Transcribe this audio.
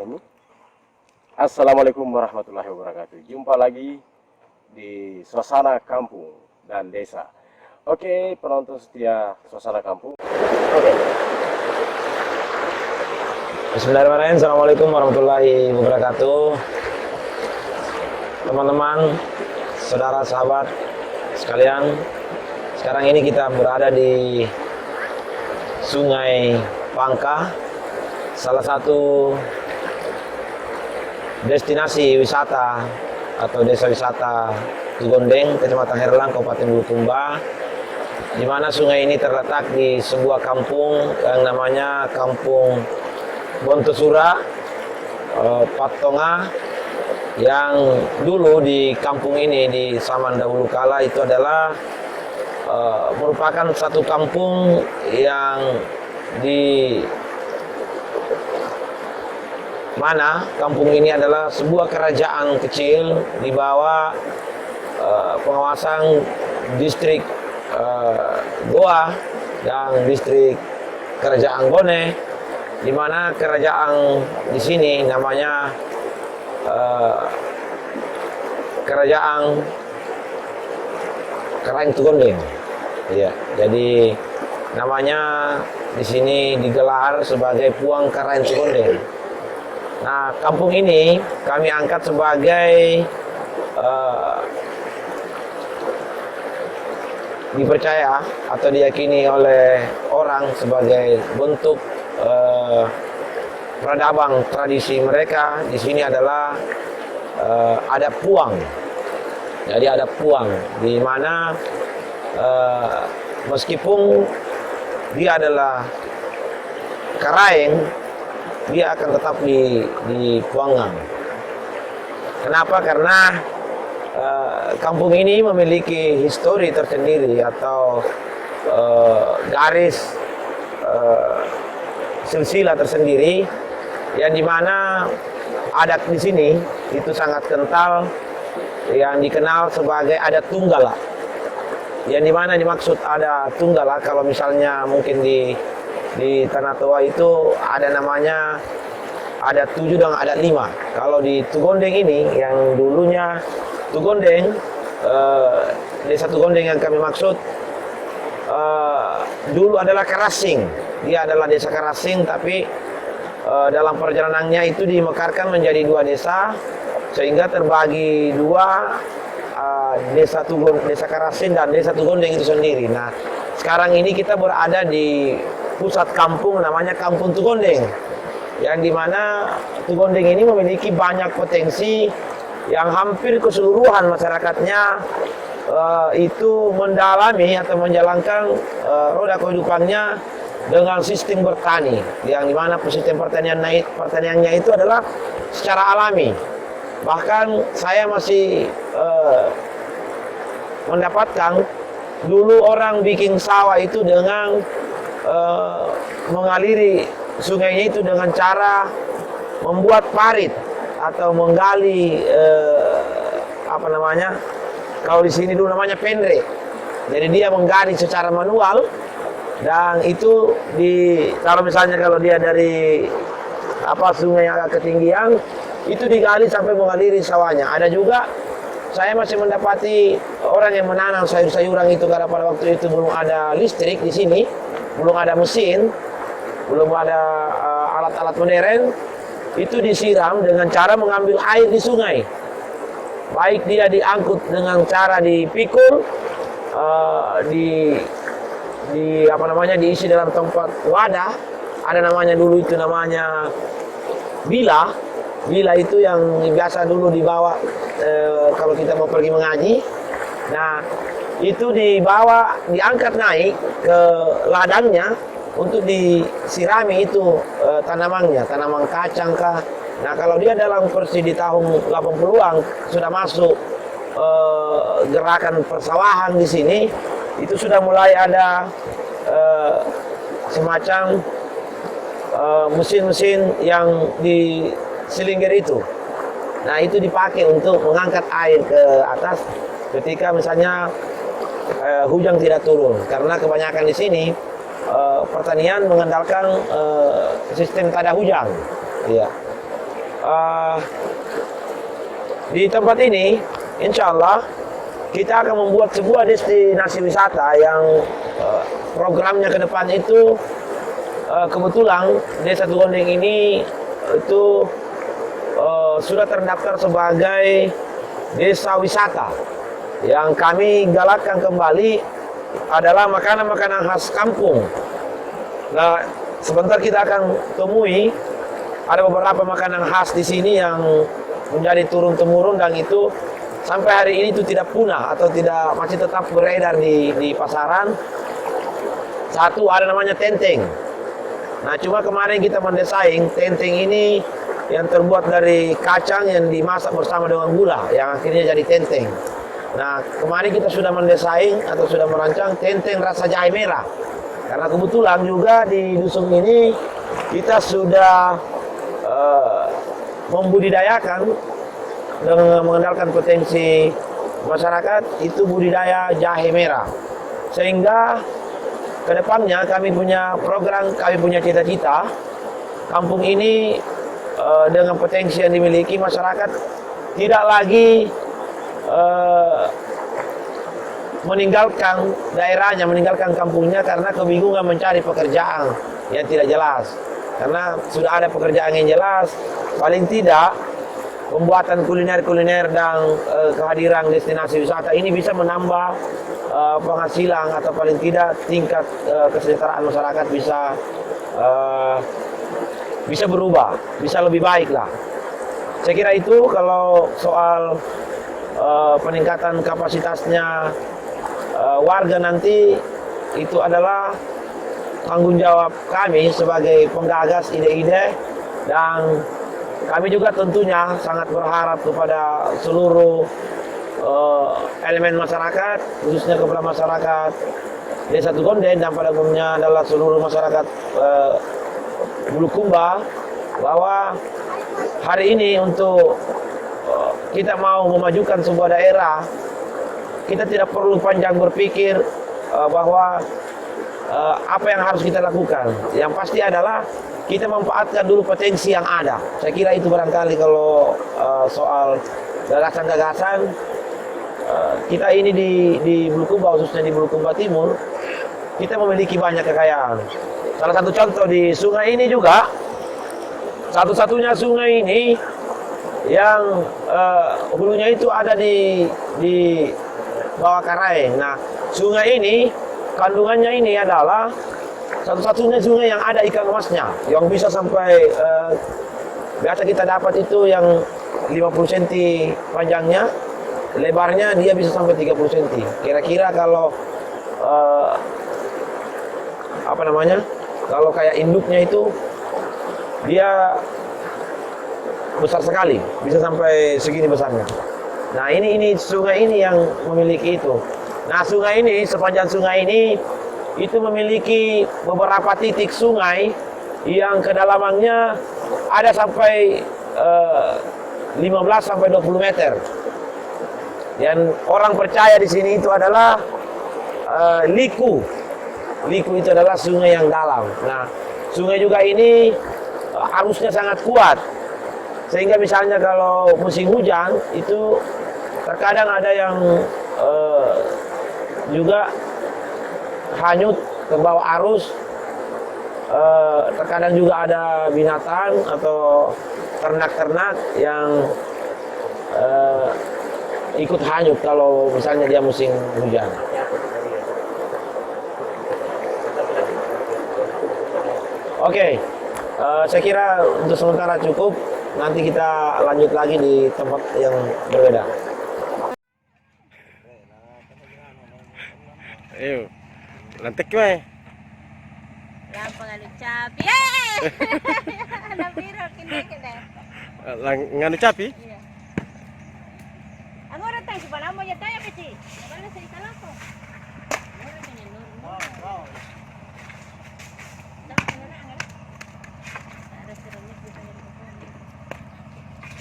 ini. Assalamualaikum warahmatullahi wabarakatuh. Jumpa lagi di suasana kampung dan desa. Oke, penonton setia suasana kampung. Oke. Bismillahirrahmanirrahim. Assalamualaikum warahmatullahi wabarakatuh. Teman-teman, saudara, sahabat sekalian, sekarang ini kita berada di Sungai Pangkah, salah satu destinasi wisata atau desa wisata Tugondeng, Kecamatan Herlang, Kabupaten Bulukumba, di mana sungai ini terletak di sebuah kampung yang namanya Kampung Bontosura Patonga, yang dulu di kampung ini di zaman dahulu kala itu adalah merupakan satu kampung yang di mana kampung ini adalah sebuah kerajaan kecil di bawah pengawasan distrik Goa dan distrik Kerajaan Bone, di mana kerajaan di sini namanya Kerajaan Karaeng Tugondeng. Ya, jadi namanya di sini digelar sebagai Puang Karaeng Tugondeng. Nah, kampung ini kami angkat sebagai dipercaya atau diyakini oleh orang sebagai bentuk peradaban tradisi mereka. Di sini adalah ada puang. Jadi ada puang di mana meskipun dia adalah karaeng, dia akan tetap di puangan. Kenapa? Karena kampung ini memiliki histori tersendiri atau garis silsilah tersendiri, yang dimana adat di sini itu sangat kental, yang dikenal sebagai adat Tunggala. Yang dimana dimaksud ada Tunggala, kalau misalnya mungkin di Tanah Toa itu ada namanya adat 7 dan adat 5. Kalau di Tugondeng ini yang dulunya Tugondeng, desa Tugondeng yang kami maksud dulu adalah Karasing. Dia adalah desa Karasing, tapi dalam perjalanannya itu dimekarkan menjadi 2 desa sehingga terbagi 2, desa Karasing dan desa Tugondeng itu sendiri. Nah, sekarang ini kita berada di pusat kampung namanya Kampung Tugondeng, yang dimana Tugondeng ini memiliki banyak potensi yang hampir keseluruhan masyarakatnya itu mendalami atau menjalankan roda kehidupannya dengan sistem bertani, yang dimana sistem pertaniannya itu adalah secara alami. Bahkan saya masih mendapatkan dulu orang bikin sawah itu dengan mengaliri sungainya itu dengan cara membuat parit atau menggali kalau di sini dulu namanya pendre. Jadi dia menggali secara manual, dan itu kalau misalnya kalau dia dari sungai yang agak ketinggian itu digali sampai mengaliri sawahnya. Ada juga saya masih mendapati orang yang menanam sayur-sayuran itu, karena pada waktu itu belum ada listrik di sini, belum ada mesin, belum ada alat-alat modern, itu disiram dengan cara mengambil air di sungai. Baik dia diangkut dengan cara dipikul, diisi dalam tempat wadah, ada namanya dulu itu namanya bila. Bila itu yang biasa dulu dibawa kalau kita mau pergi mengaji. Nah, itu diangkat naik ke ladangnya untuk disirami itu tanamannya, tanaman kacang kah. Nah, kalau dia dalam versi di tahun 80-an sudah masuk gerakan persawahan di sini, itu sudah mulai ada semacam mesin-mesin yang di silinder itu. Nah, itu dipakai untuk mengangkat air ke atas ketika misalnya hujan tidak turun, karena kebanyakan di sini pertanian mengandalkan sistem tada hujan. Ya. uh, di tempat ini, insya Allah kita akan membuat sebuah destinasi wisata yang programnya ke depan itu kebetulan Desa Tugondeng ini itu sudah terdaftar sebagai desa wisata. Yang kami galakkan kembali adalah makanan-makanan khas kampung. Nah, sebentar kita akan temui ada beberapa makanan khas di sini yang menjadi turun-temurun dan itu sampai hari ini itu tidak punah atau tidak masih tetap beredar di pasaran. Satu ada namanya tenteng. Nah, cuma kemarin kita mendesain tenteng ini yang terbuat dari kacang yang dimasak bersama dengan gula yang akhirnya jadi tenteng. Nah, kemarin kita sudah mendesain atau sudah merancang tenteng rasa jahe merah. Karena kebetulan juga di dusun ini kita sudah membudidayakan dengan mengandalkan potensi masyarakat itu budidaya jahe merah. Sehingga kedepannya kami punya program, kami punya cita-cita kampung ini dengan potensi yang dimiliki masyarakat tidak lagi meninggalkan daerahnya, meninggalkan kampungnya karena kebingungan mencari pekerjaan yang tidak jelas. Karena sudah ada pekerjaan yang jelas, paling tidak pembuatan kuliner-kuliner dan kehadiran destinasi wisata ini bisa menambah penghasilan atau paling tidak tingkat kesejahteraan masyarakat bisa berubah, bisa lebih baik lah. Saya kira itu kalau soal peningkatan kapasitasnya warga nanti itu adalah tanggung jawab kami sebagai penggagas ide-ide dan kami juga tentunya sangat berharap kepada seluruh elemen masyarakat, khususnya kepada masyarakat Desa Tugondeng dan pada umumnya adalah seluruh masyarakat Bulukumba bahwa hari ini untuk kita mau memajukan sebuah daerah, kita tidak perlu panjang berpikir bahwa apa yang harus kita lakukan. Yang pasti adalah kita memanfaatkan dulu potensi yang ada. Saya kira itu barangkali kalau soal gagasan-gagasan kita ini di Bulukumba, khususnya di Bulukumba Timur, kita memiliki banyak kekayaan. Salah satu contoh di sungai ini juga, satu-satunya sungai ini yang hulunya itu ada di bawah Karaeng. Nah, sungai ini kandungannya ini adalah satu-satunya sungai yang ada ikan emasnya, yang bisa sampai biasa kita dapat itu yang 50 cm panjangnya, lebarnya dia bisa sampai 30 cm. Kira-kira kalau kalau kayak induknya itu dia besar sekali, bisa sampai segini besarnya. Nah, ini sungai ini yang memiliki itu. Nah, sungai ini, sepanjang sungai ini itu memiliki beberapa titik sungai yang kedalamannya ada sampai 15 sampai 20 meter. Dan orang percaya di sini itu adalah liku. Liku itu adalah sungai yang dalam. Nah, sungai juga ini arusnya sangat kuat. Sehingga misalnya kalau musim hujan itu terkadang ada yang juga hanyut terbawa arus. Terkadang juga ada binatang atau ternak-ternak yang ikut hanyut kalau misalnya dia musim hujan. Oke, saya kira untuk sementara cukup. Nanti kita lanjut lagi di tempat yang berbeda. Ayo, lantik mah. Lampa nganu capi. Ada biro kini. Nganu capi? Iya. Ang oras tayo sa panamo niya tayo kasi. Wala sa italako. Wala kanya nur.